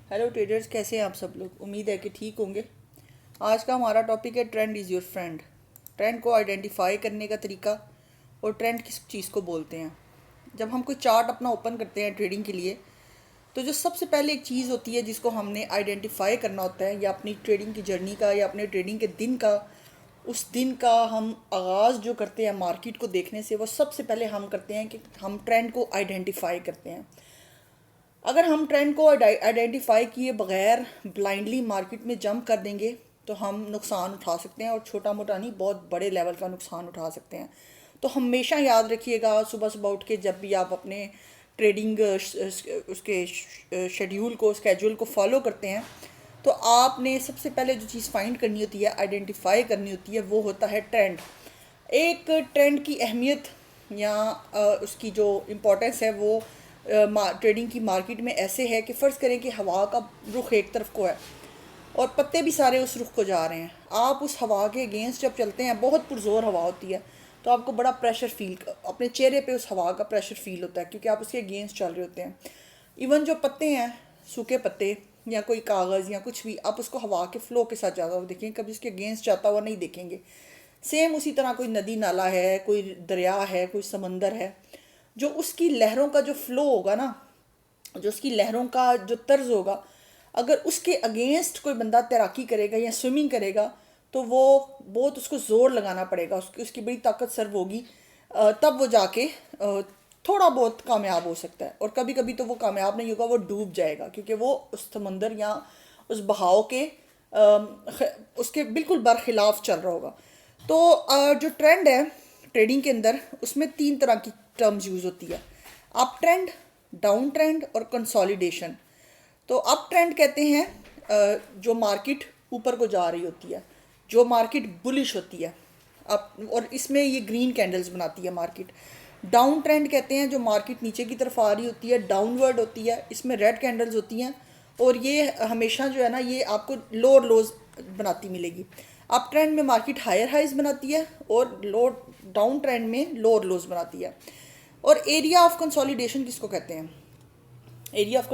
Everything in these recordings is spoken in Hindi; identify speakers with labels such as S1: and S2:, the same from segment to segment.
S1: हेलो ट्रेडर्स, कैसे हैं आप सब लोग। उम्मीद है कि ठीक होंगे। आज का हमारा टॉपिक है trend is your friend. Trend को आइडेंटिफाई करने का तरीका और ट्रेंड किस चीज़ को बोलते हैं। जब हम कोई चार्ट अपना ओपन करते हैं ट्रेडिंग के लिए, तो जो सबसे पहले एक चीज़ होती है जिसको हमने आइडेंटिफाई करना होता है, या अपनी ट्रेडिंग की जर्नी का या अपने ट्रेडिंग के दिन का, उस दिन का हम आगाज़ जो करते हैं मार्केट को देखने से, वो सबसे पहले हम करते हैं कि हम ट्रेंड को आइडेंटिफाई करते हैं। अगर हम ट्रेंड को आइडेंटिफाई किए बगैर ब्लाइंडली मार्केट में जंप कर देंगे तो हम नुकसान उठा सकते हैं, और छोटा मोटा नहीं, बहुत बड़े लेवल का नुकसान उठा सकते हैं। तो हमेशा याद रखिएगा, सुबह सुबह उठ के जब भी आप अपने ट्रेडिंग उसके शेड्यूल को, स्केड्यूल को फॉलो करते हैं, तो आपने सबसे पहले जो चीज़ फाइंड करनी होती है, आइडेंटिफाई करनी होती है, वो होता है ट्रेंड। एक ट्रेंड की अहमियत या उसकी जो इम्पोर्टेंस है वो ट्रेडिंग की मार्केट में ऐसे है कि फ़र्ज़ करें कि हवा का रुख एक तरफ को है और पत्ते भी सारे उस रुख को जा रहे हैं। आप उस हवा के अगेंस्ट जब चलते हैं, बहुत पुरजोर हवा होती है, तो आपको बड़ा प्रेशर फील, अपने चेहरे पे उस हवा का प्रेशर फील होता है, क्योंकि आप उसके अगेंस्ट चल रहे होते हैं। इवन जो पत्ते हैं, सूखे पत्ते या कोई कागज़ या कुछ भी, आप उसको हवा के फ़्लो के साथ जाता हुआ देखेंगे, कभी उसके अगेंस्ट जाता हुआ नहीं देखेंगे। सेम उसी तरह कोई नदी नाला है, कोई दरिया है, कोई समंदर है, जो उसकी लहरों का जो फ़्लो होगा ना, जो उसकी लहरों का जो तर्ज होगा, अगर उसके अगेंस्ट कोई बंदा तैराकी करेगा या स्विमिंग करेगा, तो वो बहुत उसको ज़ोर लगाना पड़ेगा, उसकी उसकी बड़ी ताकत सर्व होगी, तब वो जाके थोड़ा बहुत कामयाब हो सकता है। और कभी कभी तो वो कामयाब नहीं होगा, वो डूब जाएगा, क्योंकि वो उस समंदर या उस बहाव के उसके बिल्कुल बरखिलाफ चल रहा होगा। तो जो ट्रेंड है ट्रेडिंग के अंदर, उसमें तीन तरह की टर्म्स यूज़ होती है: अप ट्रेंड, डाउन ट्रेंड और कंसोलिडेशन। तो अप ट्रेंड कहते हैं जो मार्केट ऊपर को जा रही होती है, जो मार्केट बुलिश होती है अब, और इसमें ये ग्रीन कैंडल्स बनाती है मार्केट। डाउन ट्रेंड कहते हैं जो मार्केट नीचे की तरफ आ रही होती है, डाउनवर्ड होती है, इसमें रेड कैंडल्स होती हैं, और ये हमेशा जो है ना, ये आपको लोअर लोज बनाती मिलेगी। अप ट्रेंड में मार्केट हायर हाइज बनाती है, और लो डाउन ट्रेंड में लोअर लोज बनाती है। और एरिया ऑफ कंसोलिडेशन किसको कहते हैं? एरिया ऑफ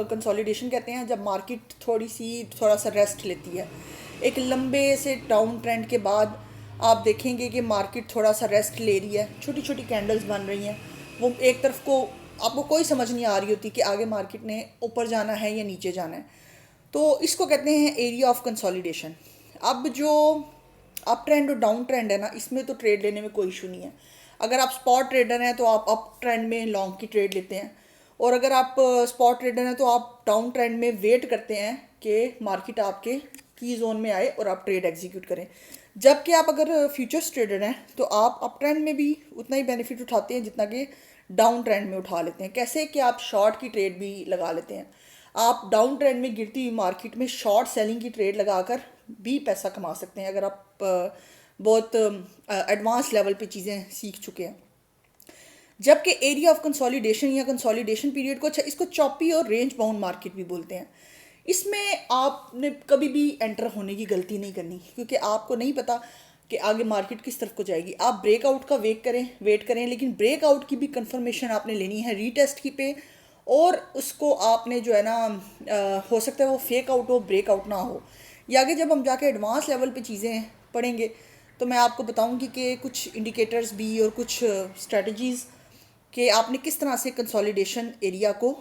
S1: कंसोलिडेशन कहते हैं जब मार्केट थोड़ा सा रेस्ट लेती है। एक लंबे से डाउन ट्रेंड के बाद आप देखेंगे कि मार्केट थोड़ा सा रेस्ट ले रही है, छोटी छोटी कैंडल्स बन रही हैं, वो एक तरफ को आपको कोई समझ नहीं आ रही होती कि आगे मार्केट ने ऊपर जाना है या नीचे जाना है। तो इसको कहते हैं एरिया ऑफ कंसोलिडेशन। अब जो अप ट्रेंड और डाउन ट्रेंड है ना, इसमें तो ट्रेड लेने में कोई इशू नहीं है। अगर आप स्पॉट ट्रेडर हैं तो आप अप ट्रेंड में लॉन्ग की ट्रेड लेते हैं, और अगर आप स्पॉट ट्रेडर हैं तो आप डाउन ट्रेंड में वेट करते हैं कि मार्केट आपके की जोन में आए और आप ट्रेड एग्जीक्यूट करें। जबकि आप अगर फ्यूचर्स ट्रेडर हैं तो आप अप ट्रेंड में भी उतना ही बेनिफिट उठाते हैं जितना कि डाउन ट्रेंड में उठा लेते हैं। कैसे कि आप शॉर्ट की ट्रेड भी लगा लेते हैं। आप डाउन ट्रेंड में गिरती हुई मार्केट में शॉर्ट सेलिंग की ट्रेड लगाकर भी पैसा कमा सकते हैं, अगर आप बहुत एडवांस लेवल पे चीज़ें सीख चुके हैं। जबकि एरिया ऑफ कंसोलिडेशन या कंसोलिडेशन पीरियड को, अच्छा, इसको चॉपी और रेंज बाउंड मार्केट भी बोलते हैं। इसमें आपने कभी भी एंटर होने की गलती नहीं करनी, क्योंकि आपको नहीं पता कि आगे मार्केट किस तरफ को जाएगी। आप ब्रेकआउट का वेट करें, लेकिन ब्रेकआउट की भी कंफर्मेशन आपने लेनी है रीटेस्ट की पे, और उसको आपने जो है ना, हो सकता है वो फेक आउट हो, ब्रेकआउट ना हो। या आगे जब हम जाके एडवांस लेवल पे चीज़ें पढ़ेंगे तो मैं आपको बताऊंगी कि कुछ इंडिकेटर्स भी और कुछ स्ट्रेटजीज़ कि आपने किस तरह से कंसोलिडेशन एरिया को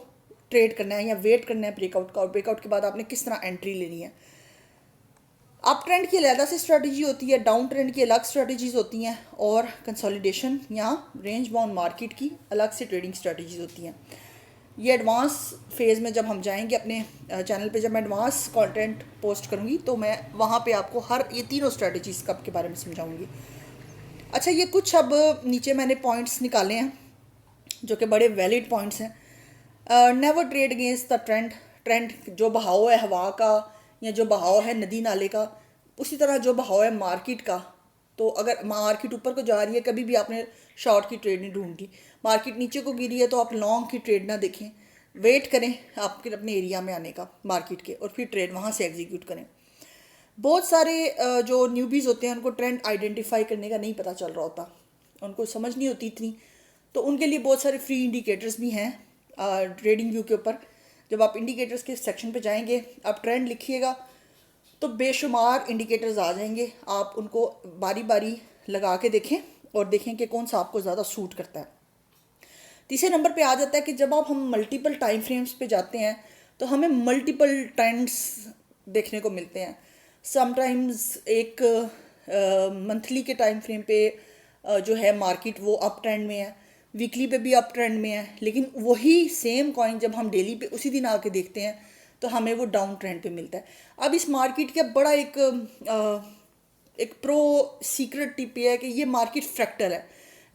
S1: ट्रेड करना है या वेट करना है ब्रेकआउट का, और ब्रेकआउट के बाद आपने किस तरह एंट्री लेनी है। अप ट्रेंड की अलग से स्ट्रेटजी होती है, डाउन ट्रेंड की अलग स्ट्रेटजीज होती हैं, और कंसोलिडेशन या रेंज बाउंड मार्केट की अलग से ट्रेडिंग स्ट्रेटजीज होती हैं। ये एडवांस फेज़ में जब हम जाएंगे अपने चैनल पे, जब मैं एडवांस कंटेंट पोस्ट करूँगी तो मैं वहाँ पे आपको हर ये तीनों स्ट्रेटजीज कब के बारे में समझाऊंगी। अच्छा, ये कुछ अब नीचे मैंने पॉइंट्स निकाले हैं जो कि बड़े वैलिड पॉइंट्स हैं। Never trade against the trend. Trend जो बहाव है हवा का, या जो बहाव है नदी नाले का, उसी तरह जो बहाव है मार्केट का। तो अगर मार्केट ऊपर को जा रही है, कभी भी आपने शॉर्ट की ट्रेड नहीं ढूंढी। मार्केट नीचे को गिरी है तो आप लॉन्ग की ट्रेड ना देखें, वेट करें आपके अपने एरिया में आने का मार्केट के, और फिर ट्रेड वहाँ से एग्जीक्यूट करें। बहुत सारे जो न्यूबीज़ होते हैं उनको ट्रेंड आइडेंटिफाई करने का नहीं पता चल रहा होता, उनको समझ नहीं होती इतनी। तो उनके लिए बहुत सारे फ्री इंडिकेटर्स भी हैं ट्रेडिंग व्यू के ऊपर, जब आप इंडिकेटर्स के सेक्शन पे जाएंगे, आप ट्रेंड लिखिएगा तो बेशुमार इंडिकेटर्स आ जाएंगे। आप उनको बारी बारी लगा के देखें और देखें कि कौन सा आपको ज़्यादा सूट करता है। तीसरे नंबर पे आ जाता है कि जब हम मल्टीपल टाइम फ्रेम्स पे जाते हैं तो हमें मल्टीपल ट्रेंड्स देखने को मिलते हैं। समटाइम्स एक मंथली के टाइम फ्रेम पे जो है मार्केट वो अप ट्रेंड में है, वीकली पे भी अप ट्रेंड में है, लेकिन वही सेम कॉइन जब हम डेली पे उसी दिन आके देखते हैं तो हमें वो डाउन ट्रेंड पे मिलता है। अब इस मार्केट का बड़ा एक प्रो सीक्रेट टिप ये है कि ये मार्केट फ्रैक्टल है।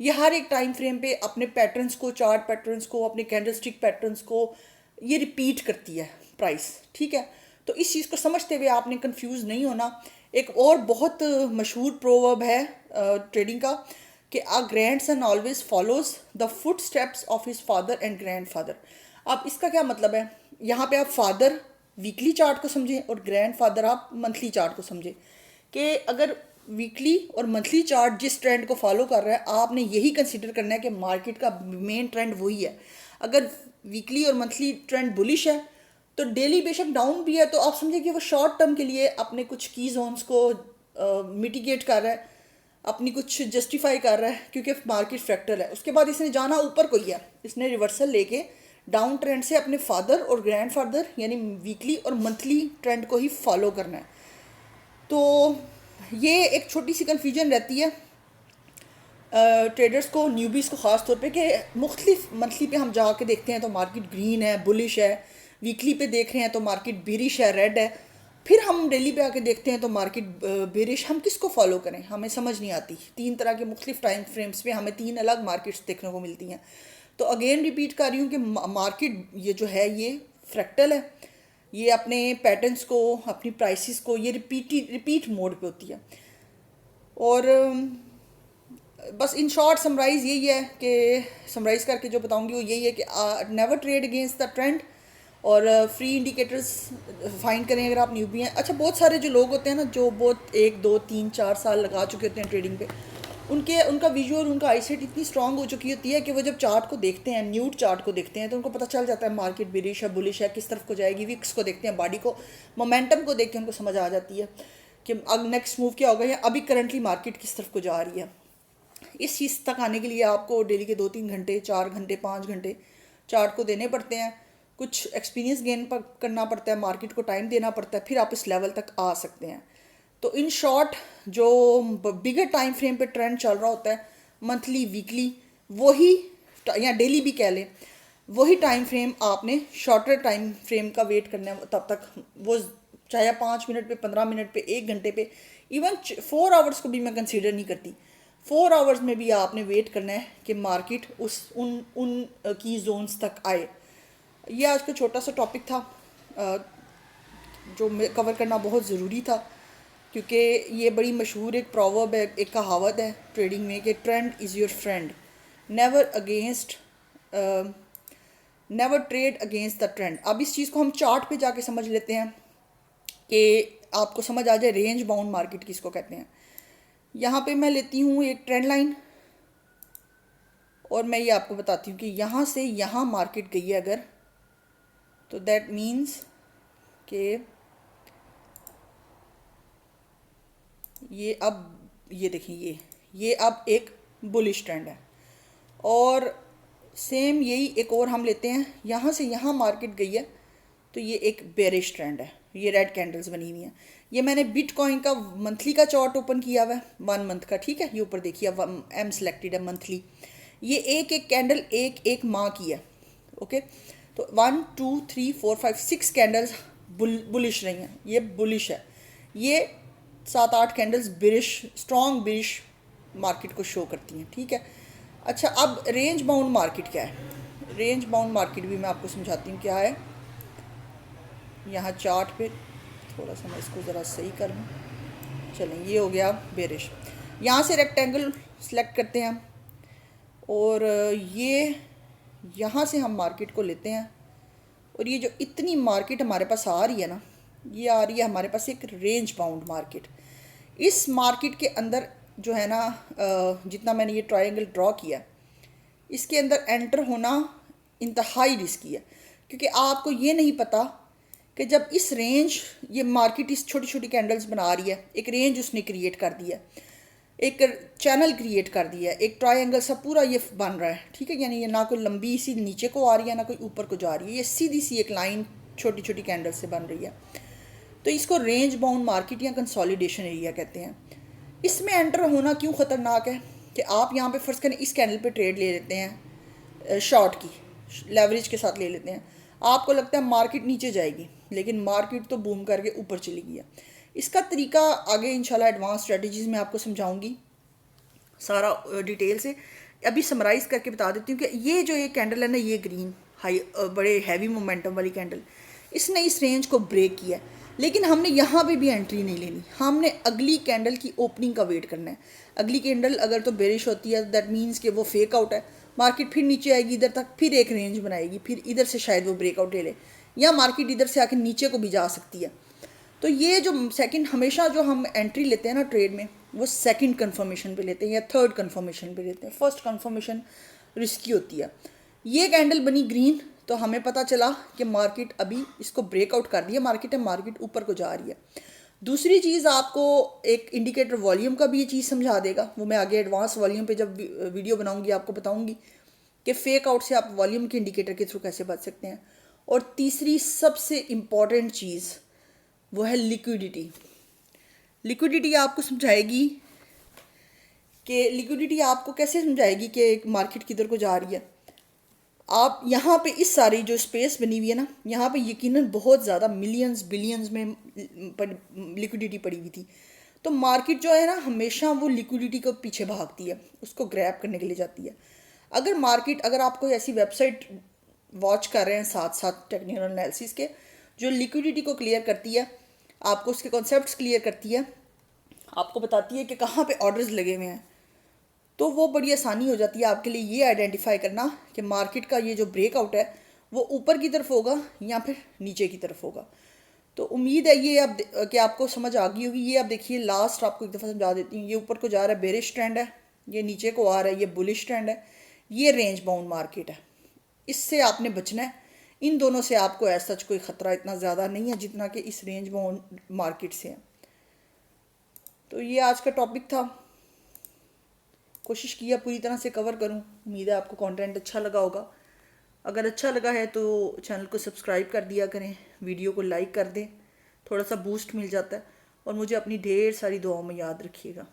S1: ये हर एक टाइम फ्रेम पे अपने पैटर्न्स को, चार्ट पैटर्न्स को, अपने कैंडलस्टिक पैटर्न्स को ये रिपीट करती है प्राइस, ठीक है। तो इस चीज़ को समझते हुए आपने कंफ्यूज नहीं होना। एक और बहुत मशहूर प्रोवर्ब है ट्रेडिंग का कि a grandson always follows the footsteps of his father and grandfather. अब इसका क्या मतलब है, यहाँ पे आप फादर वीकली चार्ट को समझें और ग्रैंडफादर आप मंथली चार्ट को समझें कि अगर वीकली और मंथली चार्ट जिस ट्रेंड को फॉलो कर रहा है आपने यही कंसिडर करना है कि मार्केट का मेन ट्रेंड वही है। अगर वीकली और मंथली ट्रेंड बुलिश है तो डेली बेशक डाउन भी है तो आप समझिए कि वो शॉर्ट टर्म के लिए अपने कुछ की जोन्स को मिटिगेट कर रहा है, अपनी कुछ जस्टिफाई कर रहा है क्योंकि मार्केट फ्रैक्टल है। उसके बाद इसने जाना ऊपर को ही है, इसने रिवर्सल लेके डाउन ट्रेंड से अपने फादर और ग्रैंडफादर यानी वीकली और मंथली ट्रेंड को ही फॉलो करना है। तो ये एक छोटी सी कन्फ्यूजन रहती है ट्रेडर्स को, न्यूबीज़ को ख़ास तौर पे कि मुख्तलिफ मंथली पे हम जाके देखते हैं तो मार्केट ग्रीन है, बुलिश है, वीकली पे देख रहे हैं तो मार्केट बेरिश है, रेड है, फिर हम डेली पे आके देखते हैं तो मार्केट बेरिश। हम किसको फॉलो करें हमें समझ नहीं आती। तीन तरह के मुख्तलिफ टाइम फ्रेम्स पे हमें तीन अलग मार्केट्स देखने को मिलती हैं। तो अगेन रिपीट कर रही हूँ कि मार्केट ये जो है ये फ्रैक्टल है, ये अपने पैटर्न्स को, अपनी प्राइसेस को ये रिपीट मोड पे होती है। और बस इन शॉर्ट समराइज़ यही है कि समराइज़ करके जो बताऊंगी वो यही है कि never trade against the trend और फ्री इंडिकेटर्स फाइंड करें अगर आप न्यूबी हैं। अच्छा, बहुत सारे जो लोग होते हैं ना जो बहुत 1 2 3 4 साल लगा चुके होते हैं ट्रेडिंग पे, उनका विजुअल, उनका आईसाइट इतनी स्ट्रांग हो चुकी होती है कि वो जब चार्ट को देखते हैं, न्यूड चार्ट को देखते हैं तो उनको पता चल जाता है मार्केट बेरिश है, बुलिश है, किस तरफ को जाएगी। विक्स को देखते हैं, बॉडी को, मोमेंटम को देख के उनको समझ आ जाती है कि अब नेक्स्ट मूव क्या होगा या अभी करंटली मार्केट किस तरफ को जा रही है। इस चीज़ तक आने के लिए आपको डेली के 2-3 घंटे, 4 घंटे, 5 घंटे चार्ट को देने पड़ते हैं, कुछ एक्सपीरियंस गेन करना पड़ता है, मार्केट को टाइम देना पड़ता है, फिर आप इस लेवल तक आ सकते हैं। तो इन शॉर्ट जो बिगर टाइम फ्रेम पे ट्रेंड चल रहा होता है मंथली, वीकली, वही या डेली भी कह लें, वही टाइम फ्रेम आपने शॉर्टर टाइम फ्रेम का वेट करना है तब तक। वो चाहे 5 मिनट पे, 15 मिनट पे, 1 घंटे पे, इवन 4 आवर्स को भी मैं कंसीडर नहीं करती। 4 आवर्स में भी आपने वेट करना है कि मार्केट उन की जोन्स तक आए। ये आज का छोटा सा टॉपिक था जो कवर करना बहुत ज़रूरी था क्योंकि ये बड़ी मशहूर एक प्रोवर्ब है, एक कहावत है ट्रेडिंग में कि trend is your friend, never trade against the trend. अब इस चीज़ को हम चार्ट पे जाके समझ लेते हैं कि आपको समझ आ जाए रेंज बाउंड मार्केट किसको कहते हैं। यहाँ पे मैं लेती हूँ एक ट्रेंड लाइन और मैं ये आपको बताती हूँ कि यहाँ से यहाँ मार्केट गई है अगर, तो दैट मीन्स कि ये देखिए ये अब एक बुलिश ट्रेंड है। और सेम यही एक और हम लेते हैं, यहाँ से यहाँ मार्केट गई है तो ये एक बेरिश ट्रेंड है, ये रेड कैंडल्स बनी हुई हैं। ये मैंने बिटकॉइन का मंथली का चार्ट ओपन किया हुआ है, 1 मंथ का, ठीक है। ये ऊपर देखिए एम सिलेक्टेड है मंथली। ये एक एक कैंडल एक माह की है, ओके। तो 1 2 3 4 5 6 कैंडल्स बुलिश रही हैं, ये बुलिश है। ये 7-8 candles bearish, strong bearish market को शो करती हैं, ठीक है। अच्छा, अब रेंज बाउंड मार्केट क्या है? रेंज बाउंड मार्केट भी मैं आपको समझाती हूँ क्या है। यहाँ चार्ट पे थोड़ा सा मैं इसको ज़रा सही कर लूँ, चलें, ये हो गया बेरिश। यहाँ से रेक्टेंगल सेलेक्ट करते हैं और ये यहाँ से हम मार्केट को लेते हैं और ये जो इतनी मार्केट हमारे पास आ रही है ना, ये आ रही है हमारे पास एक रेंज बाउंड मार्केट। इस मार्केट के अंदर जो है ना, जितना मैंने ये ट्रायंगल ड्रॉ किया, इसके अंदर एंटर होना इंतहाई रिस्की है क्योंकि आपको ये नहीं पता कि जब इस रेंज, ये मार्केट इस छोटी छोटी कैंडल्स बना रही है, एक रेंज उसने क्रिएट कर दिया, एक चैनल क्रिएट कर दिया, एक ट्रायंगल सा पूरा ये बन रहा है, ठीक है। यानी ये ना कोई लंबी सी नीचे को आ रही है ना कोई ऊपर को जा रही है, ये सीधी सी एक लाइन छोटी छोटी कैंडल से बन रही है। तो इसको रेंज बाउंड मार्केट या कंसोलिडेशन एरिया कहते हैं। इसमें एंटर होना क्यों ख़तरनाक है कि आप यहाँ पे फ़र्ज़ करें इस कैंडल पे ट्रेड ले लेते हैं, शॉर्ट की लेवरेज के साथ ले लेते हैं, आपको लगता है मार्केट नीचे जाएगी, लेकिन मार्केट तो बूम करके ऊपर चली गई है। इसका तरीका आगे इंशाल्लाह एडवांस स्ट्रेटजीज़ में आपको समझाऊंगी सारा डिटेल से। अभी समराइज़ करके बता देती हूँ कि ये जो ये कैंडल है ना, ये ग्रीन हाई बड़े हैवी मोमेंटम वाली कैंडल, इसने इस रेंज को ब्रेक किया है, लेकिन हमने यहाँ पे भी एंट्री नहीं लेनी, हमने अगली कैंडल की ओपनिंग का वेट करना है। अगली कैंडल अगर तो बेरिश होती है, दैट मीन्स कि वो फेक आउट है, मार्केट फिर नीचे आएगी इधर तक, फिर एक रेंज बनाएगी, फिर इधर से शायद वो ब्रेकआउट ले ले, या मार्केट इधर से आके नीचे को भी जा सकती है। तो ये जो सेकंड हमेशा जो हम एंट्री लेते हैं ना ट्रेड में, वो सेकंड कंफर्मेशन पे लेते हैं या थर्ड कंफर्मेशन पे लेते हैं। फर्स्ट कंफर्मेशन रिस्की होती है। ये कैंडल बनी ग्रीन, तो हमें पता चला कि मार्केट अभी इसको ब्रेकआउट कर दिया, मार्केट ऊपर को जा रही है। दूसरी चीज़, आपको एक इंडिकेटर वॉल्यूम का भी ये चीज़ समझा देगा, वो मैं आगे एडवांस वॉल्यूम पे जब वीडियो बनाऊंगी आपको बताऊंगी कि फेक आउट से आप वॉल्यूम के इंडिकेटर के थ्रू कैसे बच सकते हैं। और तीसरी सबसे इम्पॉर्टेंट चीज़ वो है लिक्विडिटी। लिक्विडिटी आपको समझाएगी कि लिक्विडिटी आपको कैसे समझाएगी कि मार्केट किधर को जा रही है। आप यहाँ पे इस सारी जो स्पेस बनी हुई है ना, यहाँ पे यकीनन बहुत ज़्यादा मिलियंस बिलियंस में लिक्विडिटी पड़ी हुई थी। तो मार्केट जो है ना, हमेशा वो लिक्विडिटी को पीछे भागती है, उसको ग्रैब करने के लिए जाती है। अगर आप कोई ऐसी वेबसाइट वॉच कर रहे हैं साथ साथ टेक्निकल एनालिसिस के, जो लिक्विडिटी को क्लियर करती है, आपको उसके कॉन्सेप्ट्स क्लियर करती है, आपको बताती है कि कहाँ पे ऑर्डर्स लगे हुए हैं, तो वो बड़ी आसानी हो जाती है आपके लिए ये आइडेंटिफाई करना कि मार्केट का ये जो ब्रेकआउट है वो ऊपर की तरफ होगा या फिर नीचे की तरफ होगा। तो उम्मीद है ये अब कि आपको समझ आ गई होगी। ये आप देखिए, लास्ट आपको एक दफ़ा समझा देती हूँ। ये ऊपर को जा रहा है, बेरिश ट्रेंड है, ये नीचे को आ रहा है, ये बुलिश ट्रेंड है, ये रेंज बाउंड मार्केट है। इससे आपने बचना है। इन दोनों से आपको ऐसा कोई ख़तरा इतना ज़्यादा नहीं है जितना कि इस रेंज बाउंड मार्केट से है। तो ये आज का टॉपिक था, कोशिश किया पूरी तरह से कवर करूं। उम्मीद है आपको कंटेंट अच्छा लगा होगा। अगर अच्छा लगा है तो चैनल को सब्सक्राइब कर दिया करें, वीडियो को लाइक कर दें, थोड़ा सा बूस्ट मिल जाता है। और मुझे अपनी ढेर सारी दुआओं में याद रखिएगा।